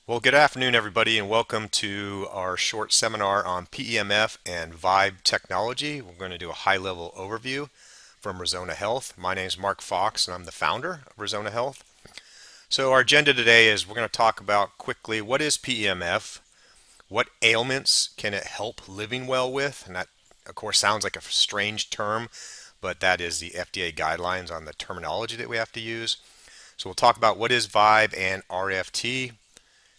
Well, good afternoon, everybody, and welcome to our short seminar on PEMF and Vibe technology. We're going to do a high-level overview from Rizona Health. My name is Mark Fox, and I'm the founder of Rizona Health. So our agenda today is we're going to talk about quickly what is PEMF, what ailments can it help living well with, and that, of course, sounds like a strange term, but that is the FDA guidelines on the terminology that we have to use. So we'll talk about what is Vibe and RFT.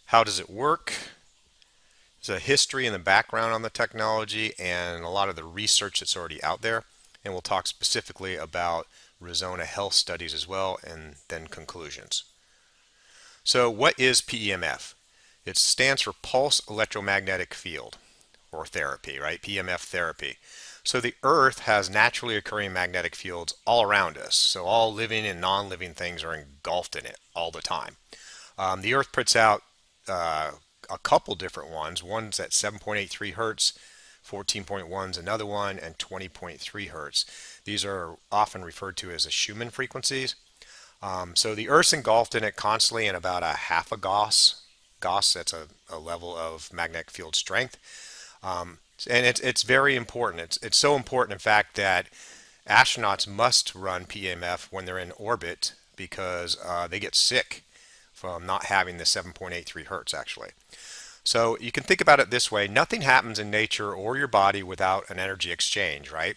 How does it work? There's a history and the background on the technology and a lot of the research that's already out there. And we'll talk specifically about Rizona Health studies as well, and then conclusions. So what is PEMF? It stands for Pulse Electromagnetic Field, or therapy, right? PEMF therapy. So the Earth has naturally occurring magnetic fields all around us. So all living and non-living things are engulfed in it all the time. The Earth puts out a couple different ones. One's at 7.83 hertz, 14.1 is another one, and 20.3 hertz. These are often referred to as the Schumann frequencies. So the Earth's engulfed in it constantly in about a half a Gauss. Gauss, that's a level of magnetic field strength. And it's very important. It's so important, in fact, that astronauts must run PEMF when they're in orbit because they get sick from not having the 7.83 hertz actually. So you can think about it this way: nothing happens in nature or your body without an energy exchange, right?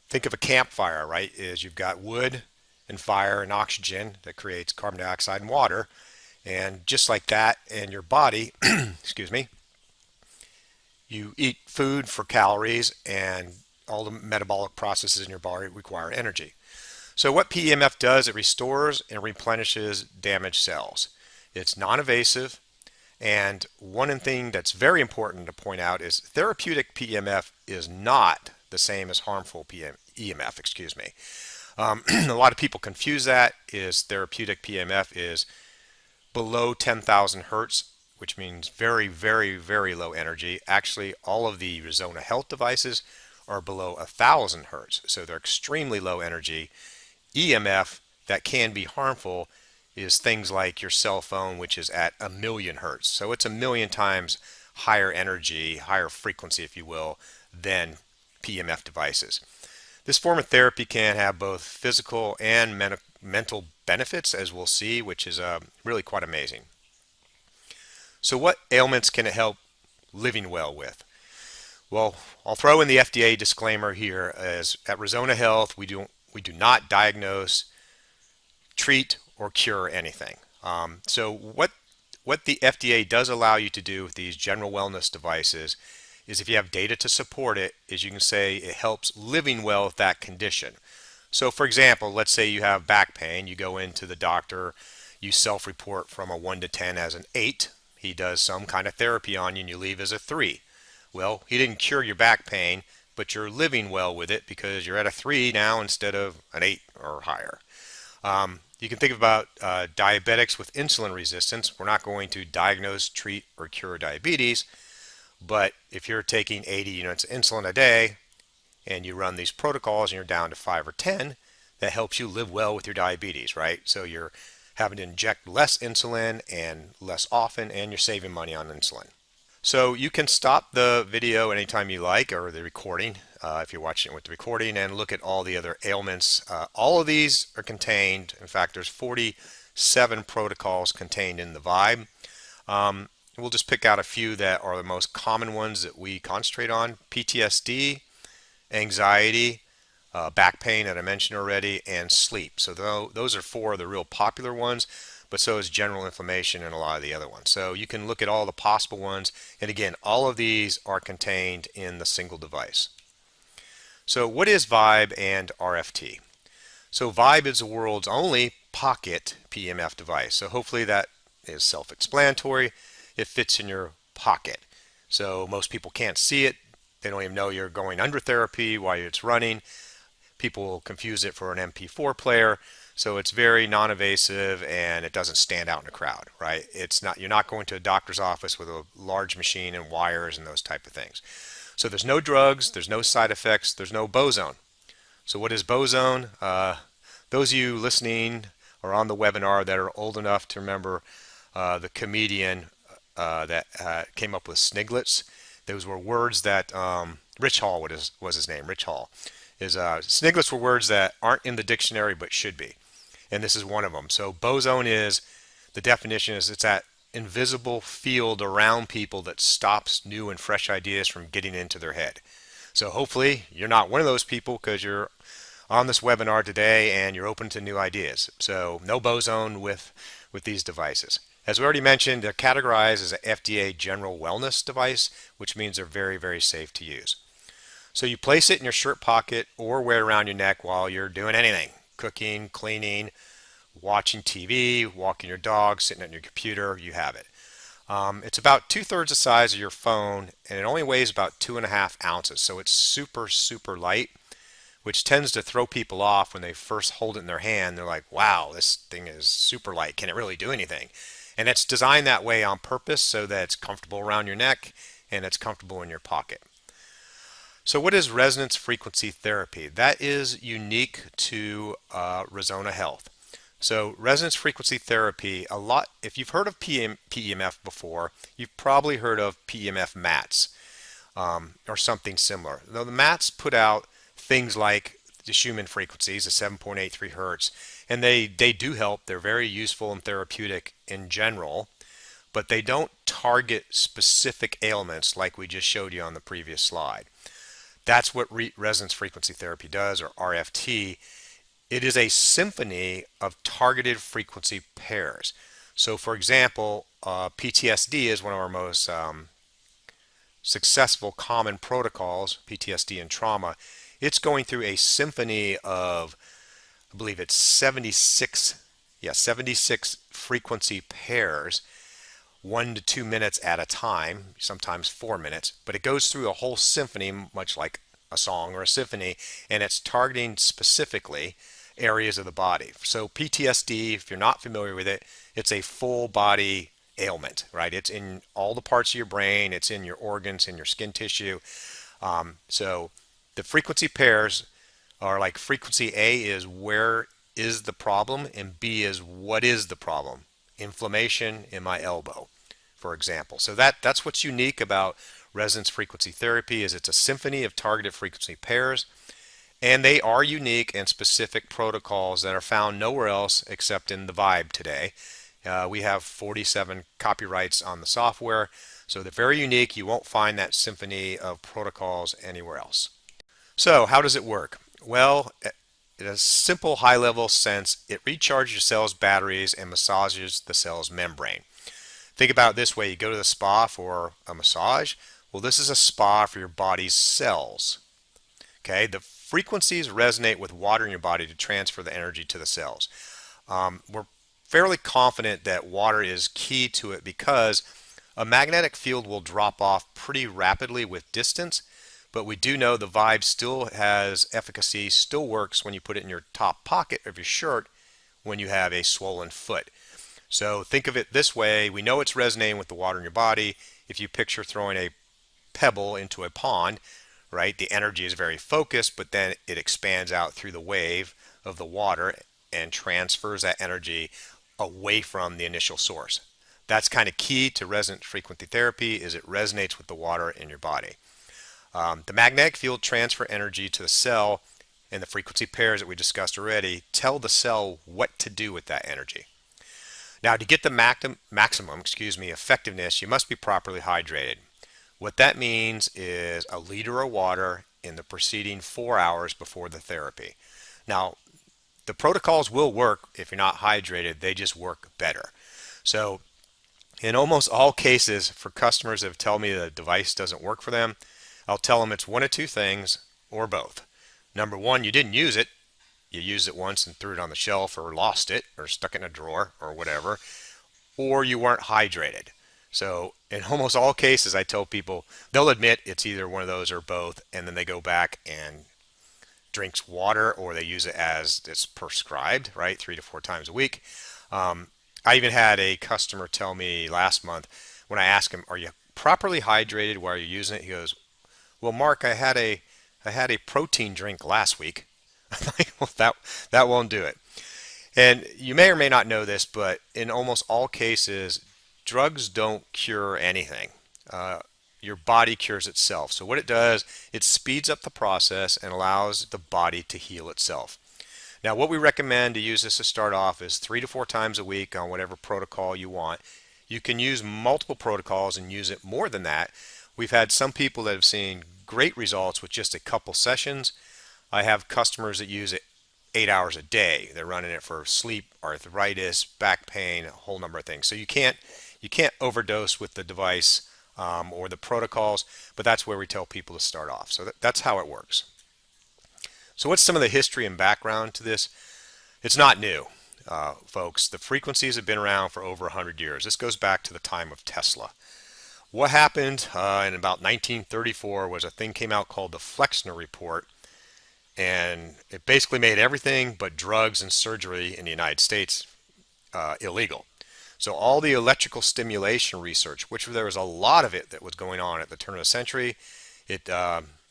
Think of a campfire, right? Is you've got wood and fire and oxygen that creates carbon dioxide and water, and just like that in your body, excuse me, you eat food for calories, and all the metabolic processes in your body require energy. So what PEMF does, it restores and replenishes damaged cells. It's non-invasive, and one thing that's very important to point out is therapeutic PEMF is not the same as harmful EMF, excuse me. A lot of people confuse that. Is therapeutic PEMF is below 10,000 hertz, which means very, very, very low energy. Actually, all of the Rizona Health devices are below 1,000 hertz, so they're extremely low energy. EMF that can be harmful is things like your cell phone, which is at 1,000,000 hertz. So it's 1,000,000 times higher energy, higher frequency, if you will, than PEMF devices. This form of therapy can have both physical and mental benefits, as we'll see, which is really quite amazing. So what ailments can it help living well with? Well, I'll throw in the FDA disclaimer here, as at Rizona Health, we do not diagnose, treat, or cure anything. So what the FDA does allow you to do with these general wellness devices is, if you have data to support it, is you can say it helps living well with that condition. So for example, let's say you have back pain, you go into the doctor, you self-report from a 1 to 10 as an 8. He does some kind of therapy on you and you leave as a 3. Well, he didn't cure your back pain, but you're living well with it because you're at a 3 now instead of an 8 or higher. You can think about diabetics with insulin resistance. We're not going to diagnose, treat, or cure diabetes, but if you're taking 80 units of insulin a day and you run these protocols and you're down to 5 or 10, that helps you live well with your diabetes, right? So you're having to inject less insulin and less often, and you're saving money on insulin. So you can stop the video anytime you like, or the recording, if you're watching it with the recording, and look at all the other ailments. All of these are contained. In fact, there's 47 protocols contained in the Vibe. We'll just pick out a few that are the most common ones that we concentrate on: PTSD, anxiety, back pain that I mentioned already, and sleep. So those are 4 of the real popular ones, but so is general inflammation and a lot of the other ones. So you can look at all the possible ones, and again, all of these are contained in the single device. So what is Vibe and RFT? So Vibe is the world's only pocket PEMF device. So hopefully that is self-explanatory. It fits in your pocket. So most people can't see it. They don't even know you're going under therapy while it's running. People will confuse it for an MP4 player. So it's very non-invasive and it doesn't stand out in a crowd, right? It's not, you're not going to a doctor's office with a large machine and wires and those type of things. So there's no drugs, there's no side effects, there's no boson. So what is boson? Those of you listening or on the webinar that are old enough to remember the comedian that came up with sniglets. Those were words that Rich Hall was his name. Rich Hall is sniglets were words that aren't in the dictionary but should be, and this is one of them. So boson is the definition is it's that invisible field around people that stops new and fresh ideas from getting into their head. So hopefully you're not one of those people because you're on this webinar today and you're open to new ideas. So no boson with these devices. As we already mentioned, they're categorized as an FDA general wellness device, which means they're very, very safe to use. So you place it in your shirt pocket or wear it around your neck while you're doing anything, cooking, cleaning, watching TV, walking your dog, sitting at your computer, you have it. It's about 2/3 the size of your phone, and it only weighs about 2.5 ounces. So it's super, super light, which tends to throw people off when they first hold it in their hand. They're like, wow, this thing is super light. Can it really do anything? And it's designed that way on purpose so that it's comfortable around your neck and it's comfortable in your pocket. So what is resonance frequency therapy? That is unique to Resona Health. So resonance frequency therapy, if you've heard of PEMF before, you've probably heard of PEMF mats or something similar. Though the mats put out things like the Schumann frequencies, the 7.83 hertz, and they do help. They're very useful and therapeutic in general, but they don't target specific ailments like we just showed you on the previous slide. That's what resonance frequency therapy does, or RFT. It is a symphony of targeted frequency pairs. So for example, PTSD is one of our most successful common protocols, PTSD and trauma. It's going through a symphony of, I believe it's 76 frequency pairs, 1 to 2 minutes at a time, sometimes 4 minutes, but it goes through a whole symphony, much like a song or a symphony, and it's targeting specifically areas of the body. So PTSD, if you're not familiar with it, it's a full body ailment, right? It's in all the parts of your brain, it's in your organs, in your skin tissue. So the frequency pairs are like frequency A is where is the problem, and B is what is the problem. Inflammation in my elbow, for example. So that's what's unique about resonance frequency therapy is it's a symphony of targeted frequency pairs, and they are unique and specific protocols that are found nowhere else except in the Vibe today. We have 47 copyrights on the software, so they're very unique. You won't find that symphony of protocols anywhere else. So how does it work? Well, in a simple high-level sense, it recharges your cell's batteries and massages the cell's membrane. Think about it this way. You go to the spa for a massage. Well, this is a spa for your body's cells. Okay, the frequencies resonate with water in your body to transfer the energy to the cells. We're fairly confident that water is key to it because a magnetic field will drop off pretty rapidly with distance, but we do know the Vibe still has efficacy, still works when you put it in your top pocket of your shirt when you have a swollen foot. So think of it this way. We know it's resonating with the water in your body. If you picture throwing a pebble into a pond, right, the energy is very focused, but then it expands out through the wave of the water and transfers that energy away from the initial source. That's kind of key to resonance frequency therapy is it resonates with the water in your body. The magnetic field transfer energy to the cell, and the frequency pairs that we discussed already tell the cell what to do with that energy. Now, to get the maximum effectiveness, you must be properly hydrated. What that means is a liter of water in the preceding 4 hours before the therapy. Now, the protocols will work if you're not hydrated, they just work better. So in almost all cases for customers that tell me the device doesn't work for them, I'll tell them it's one of two things or both. Number one, you didn't use it. You used it once and threw it on the shelf or lost it or stuck it in a drawer or whatever, or you weren't hydrated. So in almost all cases, I tell people they'll admit it's either one of those or both, and then they go back and drinks water or they use it as it's prescribed, right, 3 to 4 times a week. I even had a customer tell me last month when I asked him, "Are you properly hydrated while you're using it?" He goes, "Well, Mark, I had a protein drink last week." I'm like, well, that won't do it. And you may or may not know this, but in almost all cases, drugs don't cure anything. Uh, your body cures itself. So what it does, it speeds up the process and allows the body to heal itself. Now, what we recommend to use this to start off is 3 to 4 times a week on whatever protocol you want. You can use multiple protocols and use it more than that. We've had some people that have seen great results with just a couple sessions. I have customers that use it 8 hours a day. They're running it for sleep, arthritis, back pain, a whole number of things. So you can't overdose with the device or the protocols, but that's where we tell people to start off. So that's how it works. So what's some of the history and background to this? It's not new, folks. The frequencies have been around for over 100 years. This goes back to the time of Tesla. What happened in about 1934 was a thing came out called the Flexner Report, and it basically made everything but drugs and surgery in the United States illegal. So all the electrical stimulation research, which there was a lot of it that was going on at the turn of the century, it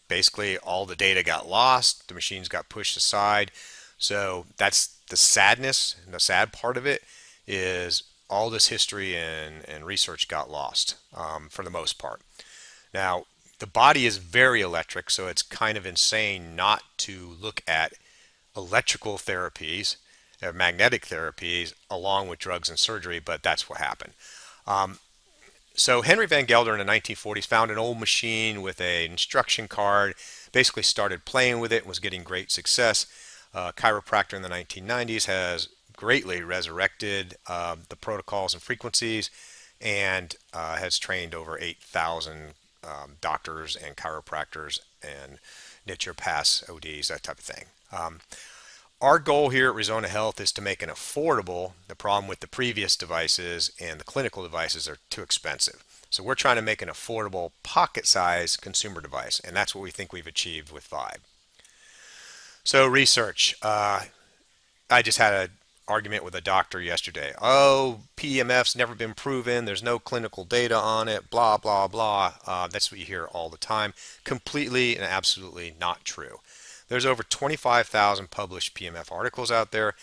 basically all the data got lost, the machines got pushed aside. So that's the sadness, and the sad part of it is all this history and research got lost for the most part. Now, the body is very electric, so it's kind of insane not to look at electrical therapies or magnetic therapies along with drugs and surgery, but that's what happened. So Henry Van Gelder in the 1940s found an old machine with an instruction card, basically started playing with it and was getting great success. Chiropractor in the 1990s has greatly resurrected the protocols and frequencies and has trained over 8,000 doctors and chiropractors and naturopaths, ODs, that type of thing. Our goal here at Arizona Health is to make it affordable. The problem with the previous devices and the clinical devices are too expensive. So we're trying to make an affordable pocket-sized consumer device, and that's what we think we've achieved with Vibe. So research. I just had an argument with a doctor yesterday. Oh, PEMF's never been proven. There's no clinical data on it. Blah, blah, blah. That's what you hear all the time. Completely and absolutely not true. There's over 25,000 published PEMF articles out there.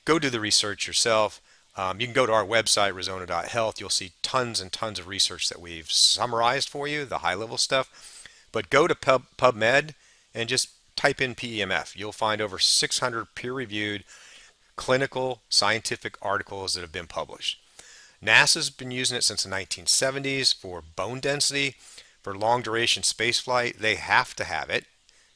Go do the research yourself. You can go to our website, Arizona.health. You'll see tons and tons of research that we've summarized for you, the high-level stuff. But go to PubMed and just type in PEMF. You'll find over 600 peer-reviewed clinical scientific articles that have been published. NASA's been using it since the 1970s for bone density. For long-duration spaceflight, they have to have it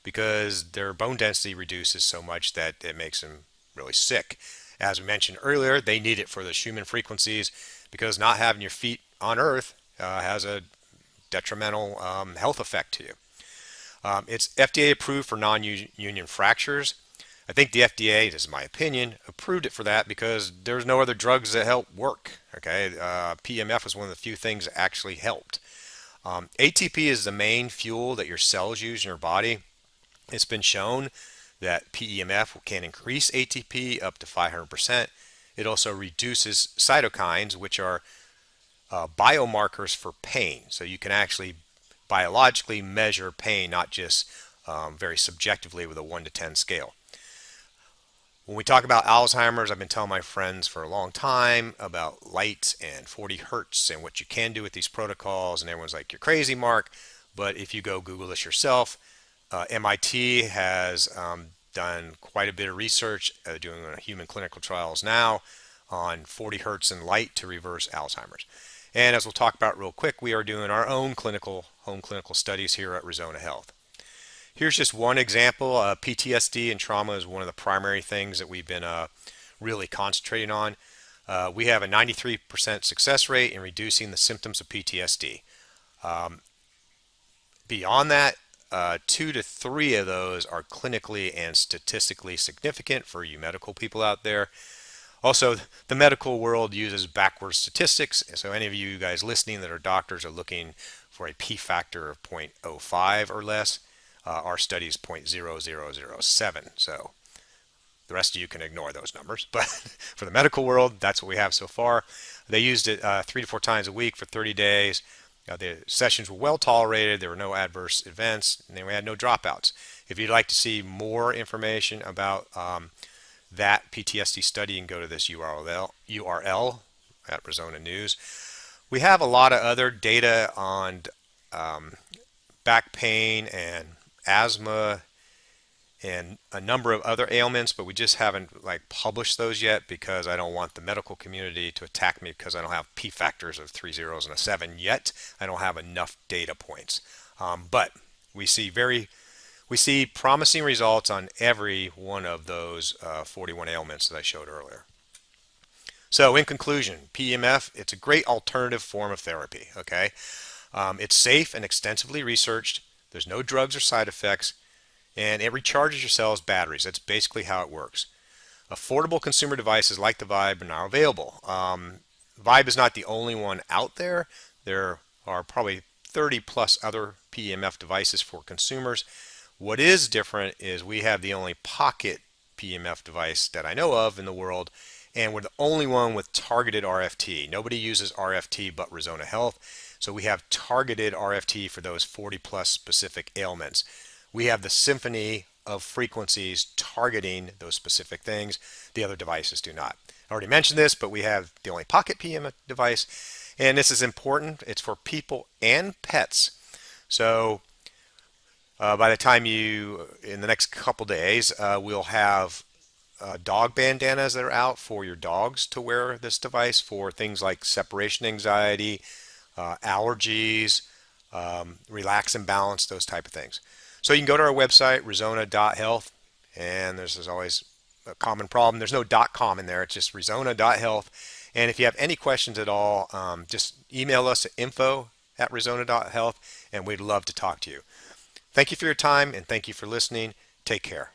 because their bone density reduces so much that it makes them really sick. As we mentioned earlier, they need it for the Schumann frequencies because not having your feet on Earth has a detrimental health effect to you. It's FDA approved for non-union fractures. I think the FDA, this is my opinion, approved it for that because there's no other drugs that help work. Okay, PEMF was one of the few things that actually helped. ATP is the main fuel that your cells use in your body. It's been shown that PEMF can increase ATP up to 500%. It also reduces cytokines, which are biomarkers for pain. So you can actually biologically measure pain, not just very subjectively with a 1 to 10 scale. When we talk about Alzheimer's, I've been telling my friends for a long time about light and 40 hertz and what you can do with these protocols, and everyone's like, you're crazy, Mark. But if you go Google this yourself, MIT has done quite a bit of research, doing human clinical trials now on 40 hertz and light to reverse Alzheimer's. And as we'll talk about real quick, we are doing our own home clinical studies here at Arizona Health. Here's just one example. PTSD and trauma is one of the primary things that we've been really concentrating on. We have a 93% success rate in reducing the symptoms of PTSD. Beyond that, 2 to 3 of those are clinically and statistically significant for you medical people out there. Also, the medical world uses backwards statistics. So any of you guys listening that are doctors are looking for a P factor of 0.05 or less. Our study is 0.0007. So the rest of you can ignore those numbers. But for the medical world, that's what we have so far. They used it 3 to 4 times a week for 30 days. The sessions were well tolerated. There were no adverse events, and then we had no dropouts. If you'd like to see more information about that PTSD study, you can go to this URL at Rezona News. We have a lot of other data on back pain and asthma and a number of other ailments, but we just haven't published those yet because I don't want the medical community to attack me because I don't have P factors of 3 zeros and a 7 yet. I don't have enough data points. But we see promising results on every one of those 41 ailments that I showed earlier. So in conclusion, PEMF, it's a great alternative form of therapy, okay? It's safe and extensively researched. There's no drugs or side effects, and it recharges your cells' batteries. That's basically how it works. Affordable consumer devices like the Vibe are now available. Vibe is not the only one out there. There are probably 30 plus other PEMF devices for consumers. What is different is we have the only pocket PEMF device that I know of in the world, and we're the only one with targeted RFT. Nobody uses RFT but Rezona Health, so we have targeted RFT for those 40 plus specific ailments. We have the symphony of frequencies targeting those specific things. The other devices do not. I already mentioned this, but we have the only pocket PEMF device, and this is important. It's for people and pets. So by the time in the next couple days, we'll have dog bandanas that are out for your dogs to wear this device for things like separation anxiety, allergies, relax and balance, those type of things. So you can go to our website, rezona.health, and there's always a common problem. There's no .com in there. It's just rezona.health. And if you have any questions at all, just email us at info@rezona.health, and we'd love to talk to you. Thank you for your time, and thank you for listening. Take care.